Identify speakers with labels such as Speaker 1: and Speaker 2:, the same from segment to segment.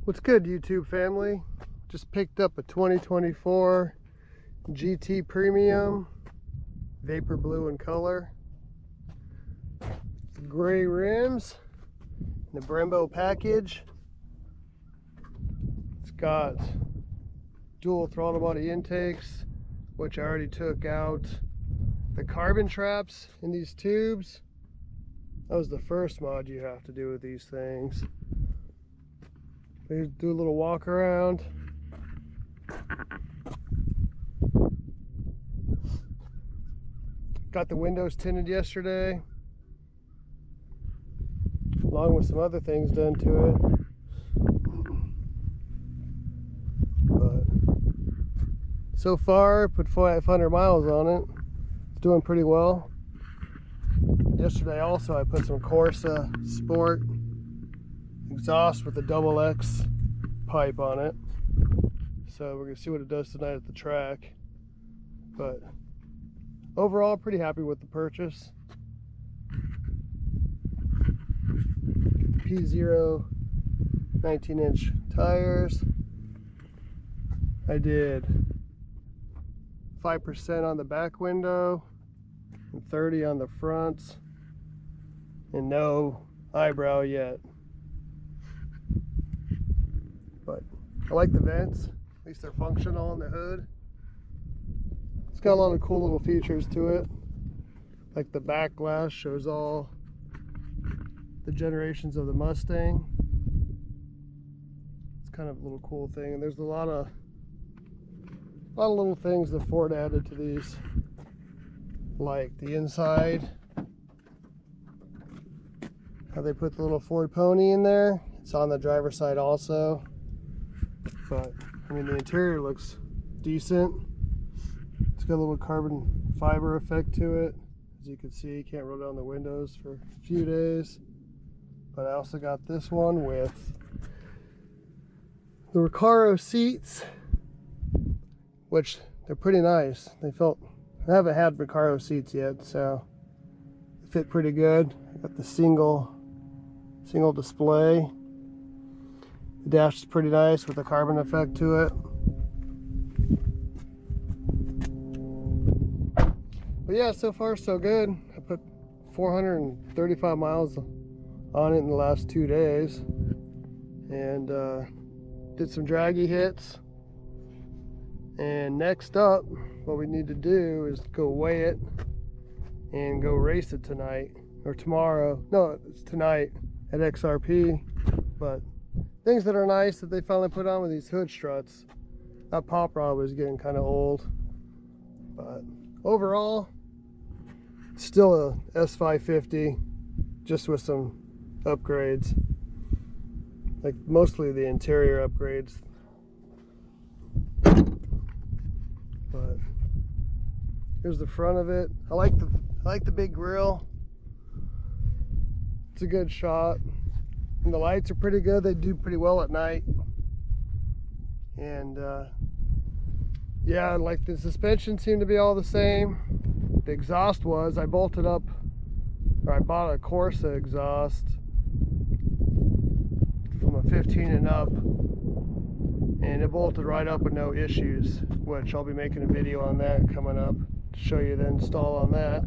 Speaker 1: What's good, YouTube family? Just picked up a 2024 GT Premium, Vapor Blue in color. Gray rims, the Brembo package. It's got dual throttle body intakes, which I already took out the carbon traps in these tubes. That was the first mod you have to do with these things. Do a little walk around. Got the windows tinted yesterday, along with some other things done to it. But so far, put 500 miles on it. It's doing pretty well. Yesterday also I put some Corsa Sport exhaust with a double X pipe on it, so we're gonna see what it does tonight at the track. But overall, pretty happy with the purchase. P0 19-inch tires. I did 5% on the back window and 30 on the front, and no eyebrow yet. But I like the vents, at least they're functional on the hood. It's got a lot of cool little features to it, like the back glass shows all the generations of the Mustang. It's kind of a little cool thing, and there's a lot of little things that Ford added to these, like the inside, how they put the little Ford pony in there. It's on the driver's side also. But I mean, the interior looks decent. It's got a little carbon fiber effect to it. As you can see, you can't roll down the windows for a few days. But I also got this one with the Recaro seats, which they're pretty nice. I haven't had Recaro seats yet, so they fit pretty good. I got the single display. The dash is pretty nice with a carbon effect to it. But yeah, so far so good. I put 435 miles on it in the last 2 days, and did some draggy hits. And next up, what we need to do is go weigh it and go race it tonight or tomorrow. No, it's tonight at XRP. But things that are nice that they finally put on with these hood struts. That pop rod was getting kind of old, but overall, still a S550, just with some upgrades, like mostly the interior upgrades. But here's the front of it. I like the big grille. It's a good shot. And the lights are pretty good. They do pretty well at night. And yeah, like the suspension seemed to be all the same. The exhaust was, I bought a Corsa exhaust from a 15 and up, and it bolted right up with no issues, which I'll be making a video on that coming up to show you the install on that.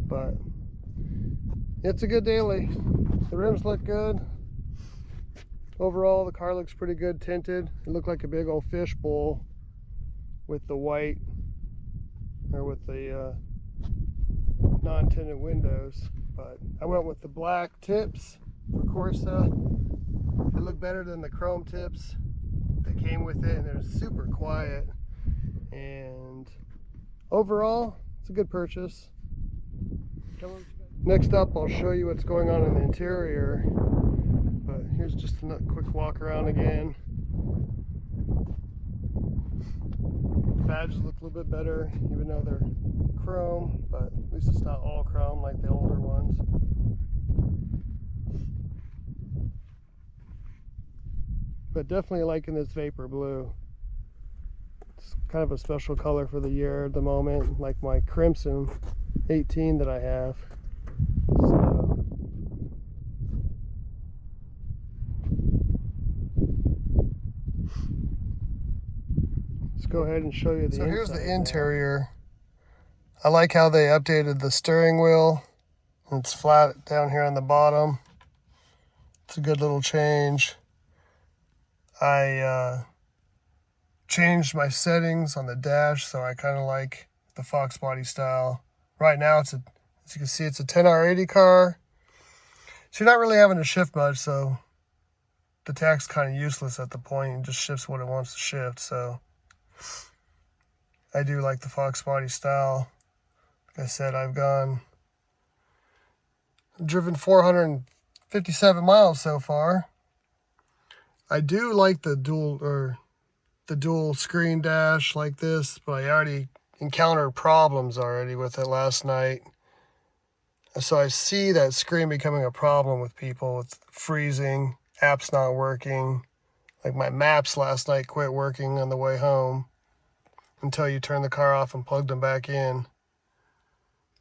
Speaker 1: But it's a good daily. The rims look good. Overall, the car looks pretty good tinted. It looked like a big old fish bowl with the white, or with the non-tinted windows. But I went with the black tips for Corsa. They look better than the chrome tips that came with it, and they're super quiet. And overall, it's a good purchase. Next up, I'll show you what's going on in the interior, but here's just a quick walk around again. Badges look a little bit better, even though they're chrome, but at least it's not all chrome like the older ones. But definitely liking this Vapor Blue. It's kind of a special color for the year at the moment, like my Crimson 18 that I have. So go ahead and show you the inside. So here's the interior. I like how they updated the steering wheel. It's flat down here on the bottom. It's a good little change. I changed my settings on the dash, so I kind of like the Fox body style. Right now, as you can see, it's a 10R80 car. So you're not really having to shift much, so the tach's kind of useless at the point. It just shifts what it wants to shift. So I do like the Fox body style. Like I said, I've driven 457 miles so far. I do like the dual screen dash like this, but I already encountered problems already with it last night. So I see that screen becoming a problem with people, with freezing, apps not working. Like my maps last night quit working on the way home until you turn the car off and plugged them back in.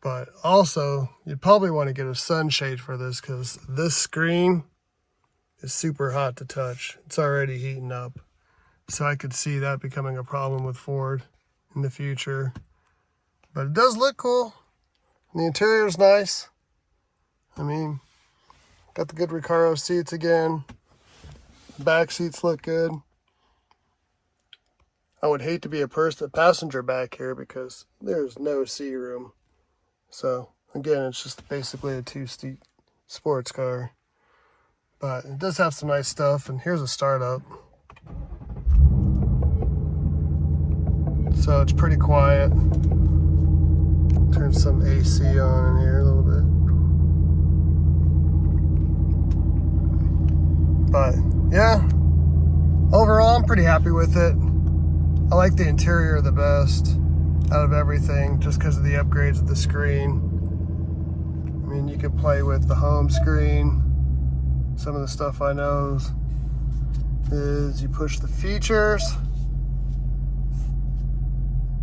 Speaker 1: But also, you'd probably want to get a sunshade for this, because this screen is super hot to touch. It's already heating up. So I could see that becoming a problem with Ford in the future. But it does look cool. And the interior is nice. I mean, got the good Recaro seats again. Back seats look good. I would hate to be a passenger back here, because there's no seat room. So again, it's just basically a two-seat sports car. But it does have some nice stuff. And here's a startup. So it's pretty quiet. Turn some AC on in here a little bit. But yeah, overall I'm pretty happy with it. I like the interior the best out of everything, just because of the upgrades of the screen. I mean, you can play with the home screen. Some of the stuff I know is you push the features.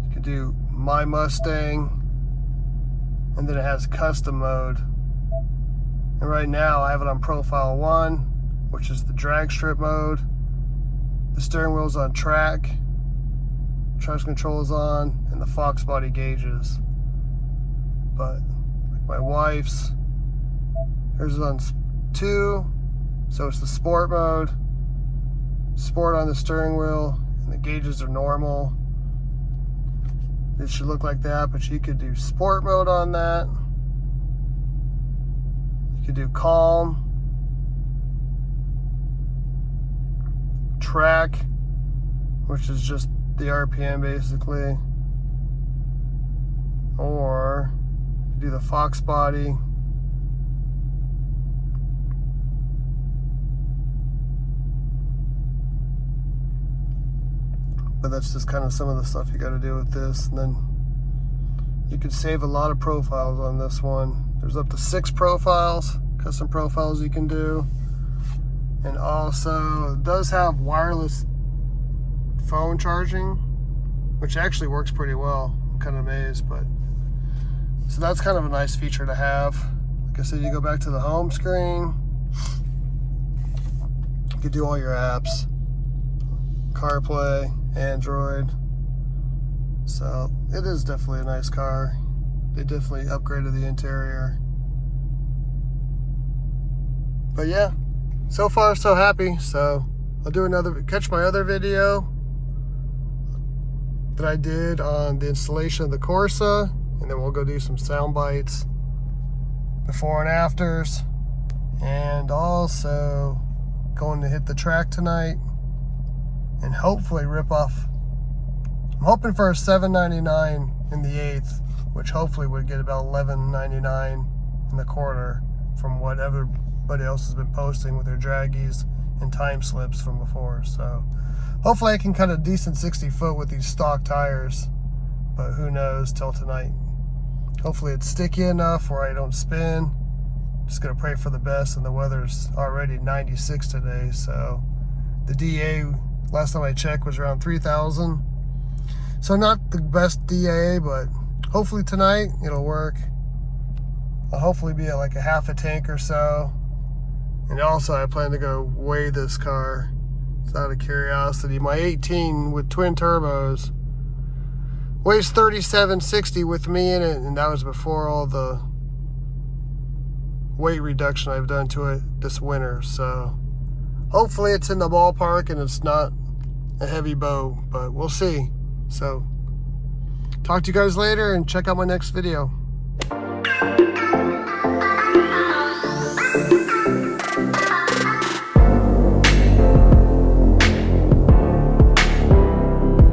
Speaker 1: You can do My Mustang, and then it has custom mode. And right now I have it on profile 1, which is the drag strip mode. The steering wheel's on track. Traction control is on, and the Fox body gauges. But like my wife's, hers is on 2, so it's the sport mode. Sport on the steering wheel, and the gauges are normal. It should look like that, but you could do sport mode on that. You could do calm, track, which is just the RPM basically, or you do the Fox body. But that's just kind of some of the stuff you got to do with this. And then you can save a lot of profiles on this one. There's up to 6 profiles, custom profiles you can do. And also it does have wireless phone charging, which actually works pretty well. I'm kind of amazed, but so that's kind of a nice feature to have. Like I said, you go back to the home screen, you can do all your apps, CarPlay, Android. So it is definitely a nice car. They definitely upgraded the interior. But yeah, so far so happy. So I'll do catch my other video that I did on the installation of the Corsa, and then we'll go do some sound bites, before and afters, and also going to hit the track tonight and hopefully rip off. I'm hoping for a $7.99 in the 8th, which hopefully would get about $11.99 in the quarter from what everybody else has been posting with their draggies and time slips from before. So hopefully I can cut a decent 60 foot with these stock tires, but who knows till tonight. Hopefully it's sticky enough where I don't spin. Just gonna pray for the best, and the weather's already 96 today, so the DA last time I checked was around 3,000. So not the best DA, but hopefully tonight it'll work. I'll hopefully be at like a half a tank or so. And also I plan to go weigh this car. It's out of curiosity. My 18 with twin turbos Weighs 3760 with me in it, and that was before all the weight reduction I've done to it this winter. So hopefully it's in the ballpark and it's not a heavy bow, but we'll see. So talk to you guys later and check out my next video.